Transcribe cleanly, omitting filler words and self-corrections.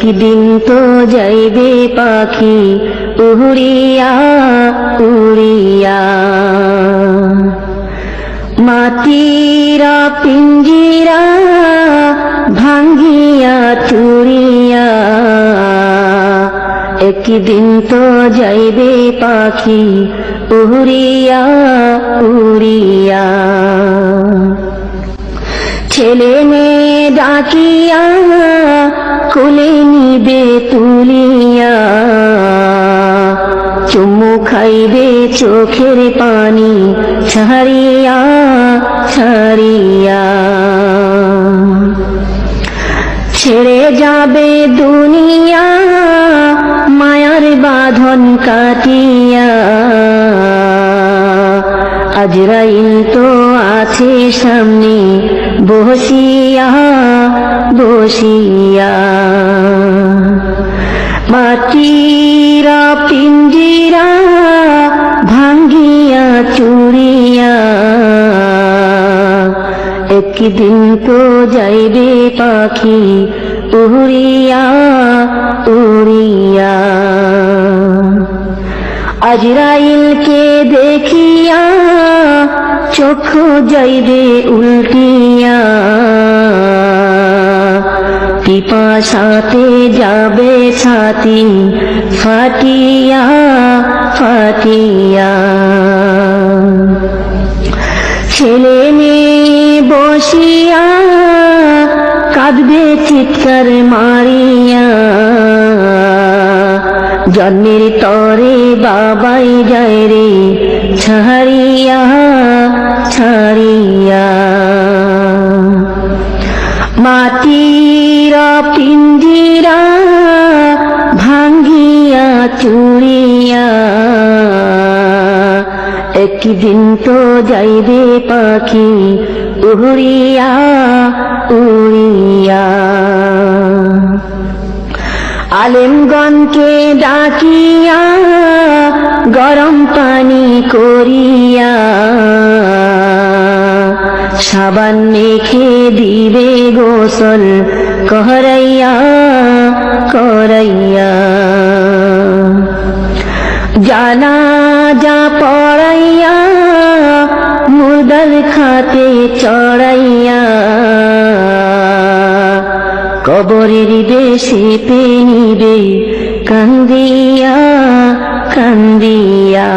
একদিন তো যাইবে পাখি উড়িয়া উড়িয়া। মাটির পিঞ্জিরা ভাঙ্গিয়া চুরিয়া, একদিন তো যাইবে পাখি উড়িয়া উড়িয়া। ছেলে মেয়ে ডাকিয়া কোলে নিবে তুলিয়া, চুমু খাইবে চোখের পানি ছাড়িয়া ছাড়িয়া। ছেড়ে যাবে দুনিয়া মায়ার বাঁধন কাটিয়া, আজরাইল তো আছে সামনে বসিয়া বসিয়া। মাটির পিঞ্জিরা ভাঙ্গিয়া চুরিয়া, একদিন তো যাইবে পাখি উড়িয়া উড়িয়া। আজরাইলকে দেখিয়া চক্ষু যাইবে উল্টিয়া, পিপাসাতে যাবে ছাতি ফাটিয়া ফাটিয়া। ছেলে মেয়ে বসিয়া কাঁদবে চিৎকার মারিয়া, জন্মের তরে বাবাই যায় রে ছাড়িয়া ছাড়িয়া। মাটির পিঞ্জিরা ভাঙ্গিয়া চুরিয়া, একদিন তো যাইবে পাখি উড়িয়া উড়িয়া। আলেমগণকে ডাকিয়া গরম পানি করিয়া, সাবান মেখে দিবে গোসল করাইয়া করাইয়া। জানাজা পড়াইয়া মুর্দার খাতে চড়াইয়া, কবরের দেশে পেনিবে কান্দিয়া কান্দিয়া।